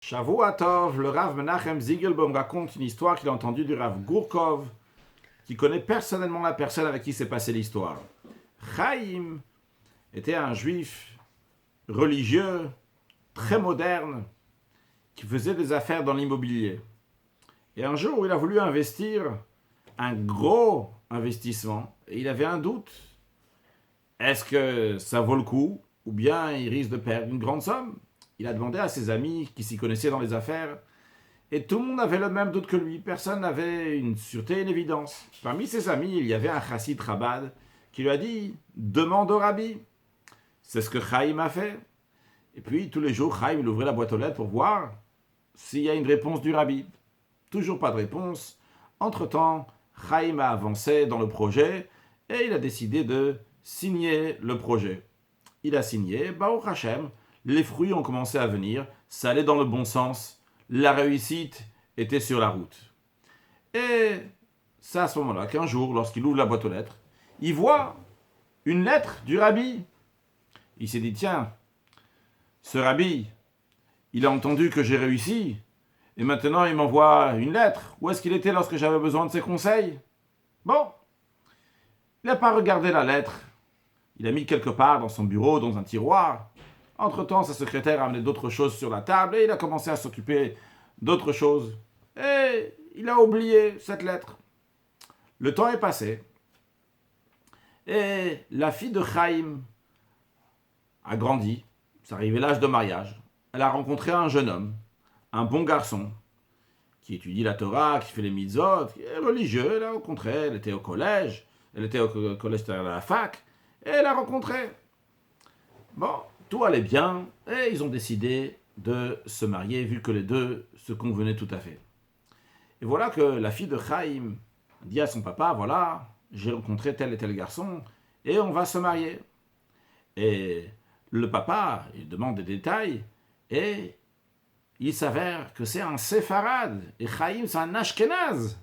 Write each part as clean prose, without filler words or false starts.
Shavuatov, le Rav Menachem Zigelbaum raconte une histoire qu'il a entendue du Rav Gourkov, qui connaît personnellement la personne avec qui s'est passée l'histoire. Chaim était un juif religieux, très moderne, qui faisait des affaires dans l'immobilier. Et un jour, il a voulu investir un gros investissement, et il avait un doute. Est-ce que ça vaut le coup, ou bien il risque de perdre une grande somme? Il a demandé à ses amis qui s'y connaissaient dans les affaires, et tout le monde avait le même doute que lui. Personne n'avait une sûreté, une évidence. Parmi ses amis, il y avait un chassid Chabad qui lui a dit « Demande au rabbi ». C'est ce que Chaim a fait. Et puis, tous les jours, Chaim ouvrait la boîte aux lettres pour voir s'il y a une réponse du rabbi. Toujours pas de réponse. Entre-temps, Chaim a avancé dans le projet et il a décidé de signer le projet. Il a signé, Baruch Hashem, les fruits ont commencé à venir, ça allait dans le bon sens, la réussite était sur la route. Et c'est à ce moment-là qu'un jour, lorsqu'il ouvre la boîte aux lettres, il voit une lettre du rabbi. Il s'est dit, tiens, ce rabbi, il a entendu que j'ai réussi, et maintenant il m'envoie une lettre. Où est-ce qu'il était lorsque j'avais besoin de ses conseils? Bon, il n'a pas regardé la lettre. Il a mis quelque part dans son bureau, dans un tiroir. Entre-temps, sa secrétaire a amené d'autres choses sur la table et il a commencé à s'occuper d'autres choses. Et il a oublié cette lettre. Le temps est passé. Et la fille de Chaim a grandi. C'est arrivé l'âge de mariage. Elle a rencontré un jeune homme, un bon garçon, qui étudie la Torah, qui fait les mitzvot, qui est religieux. Elle l'a rencontré, elle était au collège, elle était au collège à la fac, et elle l'a rencontré. Bon, tout allait bien, et ils ont décidé de se marier, vu que les deux se convenaient tout à fait. Et voilà que la fille de Chaim dit à son papa, voilà, j'ai rencontré tel et tel garçon, et on va se marier. Et le papa, il demande des détails, et il s'avère que c'est un séfarade, et Chaim, c'est un ashkénaze.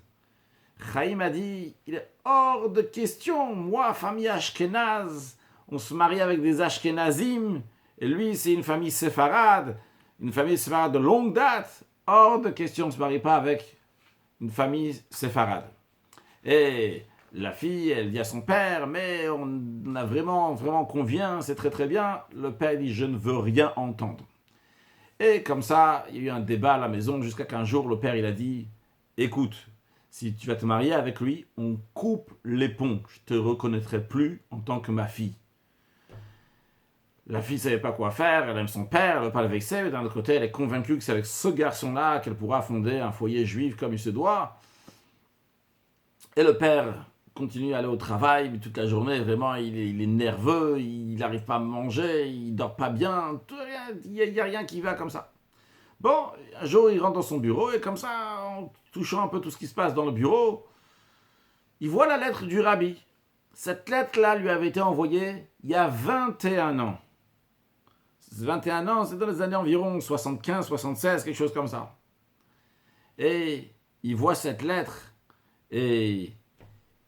Chaim a dit, il est hors de question, moi, famille ashkénaze, on se marie avec des ashkénazim, et lui, c'est une famille séfarade de longue date, hors de question, on ne se marie pas avec une famille séfarade. Et la fille, elle dit à son père, mais on a vraiment convient, c'est très très bien. Le père dit, je ne veux rien entendre. Et comme ça, il y a eu un débat à la maison jusqu'à qu'un jour, le père, il a dit, écoute, si tu vas te marier avec lui, on coupe les ponts. Je ne te reconnaîtrai plus en tant que ma fille. La fille ne savait pas quoi faire, elle aime son père, elle ne veut pas le vexer, mais d'un autre côté, elle est convaincue que c'est avec ce garçon-là qu'elle pourra fonder un foyer juif comme il se doit. Et le père continue à aller au travail, mais toute la journée, vraiment, il est nerveux, il n'arrive pas à manger, il ne dort pas bien, il n'y a rien qui va comme ça. Bon, un jour, il rentre dans son bureau, et comme ça, en touchant un peu tout ce qui se passe dans le bureau, il voit la lettre du rabbi. Cette lettre-là lui avait été envoyée il y a 21 ans. 21 ans, c'est dans les années environ 75, 76, quelque chose comme ça. Et il voit cette lettre et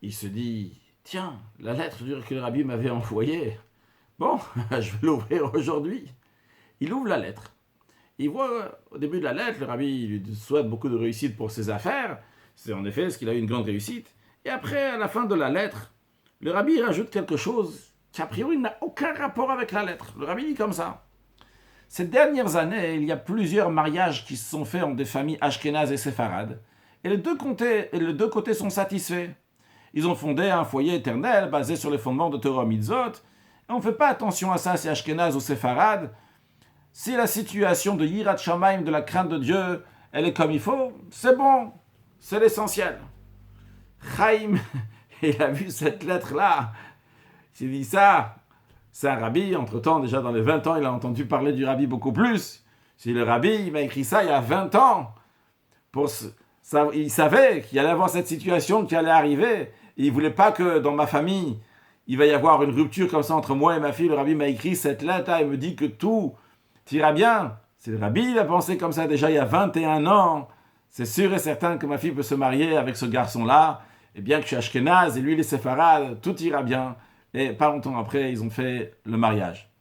il se dit, tiens, la lettre que le rabbi m'avait envoyée, bon, je vais l'ouvrir aujourd'hui. Il ouvre la lettre. Il voit au début de la lettre, le rabbi lui souhaite beaucoup de réussite pour ses affaires. C'est en effet ce qu'il a eu une grande réussite. Et après, à la fin de la lettre, le rabbi rajoute quelque chose qui a priori n'a aucun rapport avec la lettre. Le rabbi dit comme ça. Ces dernières années, il y a plusieurs mariages qui se sont faits entre des familles ashkénazes et séfarades. Et les deux côtés sont satisfaits. Ils ont fondé un foyer éternel basé sur les fondements de Torah Mitzvot. Et on ne fait pas attention à ça, si ashkénaze ou séfarade. Si la situation de Yirat Shamayim, de la crainte de Dieu, elle est comme il faut, c'est bon, c'est l'essentiel. Chaim, il a vu cette lettre-là, il s'est dit ça, c'est un rabbi, entre-temps, déjà dans les 20 ans, il a entendu parler du rabbi beaucoup plus. Si le rabbi, il m'a écrit ça il y a 20 ans, il savait qu'il allait avoir cette situation qui allait arriver, et il ne voulait pas que dans ma famille, il va y avoir une rupture comme ça entre moi et ma fille. Le rabbi m'a écrit cette lettre, il me dit que tout ira bien. C'est le rabbi, il a pensé comme ça déjà il y a 21 ans. C'est sûr et certain que ma fille peut se marier avec ce garçon-là. Et bien que je suis ashkénaze et lui il est séfarade, tout ira bien. Et pas longtemps après, ils ont fait le mariage.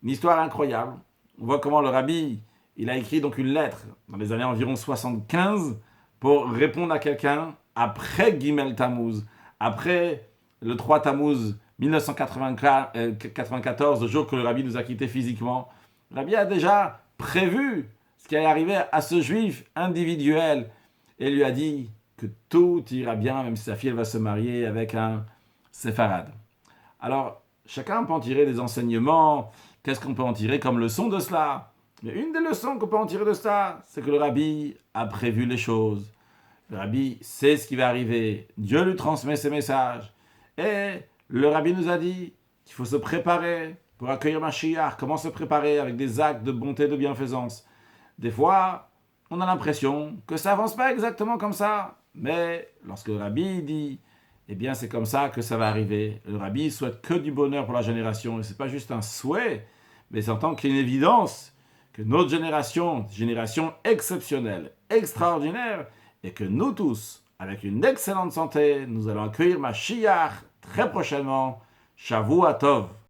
Une histoire incroyable. On voit comment le rabbi, il a écrit donc une lettre dans les années environ 75 pour répondre à quelqu'un après Gimel Tammuz, après le 3 Tammuz 1994, le jour que le rabbi nous a quittés physiquement. Le rabbi a déjà prévu ce qui allait arriver à ce juif individuel et lui a dit que tout ira bien, même si sa fille elle va se marier avec un séfarade. Alors, chacun peut en tirer des enseignements. Qu'est-ce qu'on peut en tirer comme leçon de cela? Mais une des leçons qu'on peut en tirer de cela, c'est que le rabbi a prévu les choses. Le rabbi sait ce qui va arriver. Dieu lui transmet ses messages. Et le rabbi nous a dit qu'il faut se préparer pour accueillir Mashiach. Comment se préparer avec des actes de bonté, de bienfaisance. Des fois, on a l'impression que ça avance pas exactement comme ça. Mais lorsque le rabbi dit, eh bien c'est comme ça que ça va arriver. Le rabbi souhaite que du bonheur pour la génération. Et c'est pas juste un souhait, mais c'est en tant qu'il y a une évidence que notre génération exceptionnelle, extraordinaire, et que nous tous, avec une excellente santé, nous allons accueillir Mashiach très prochainement. Shavua Tov.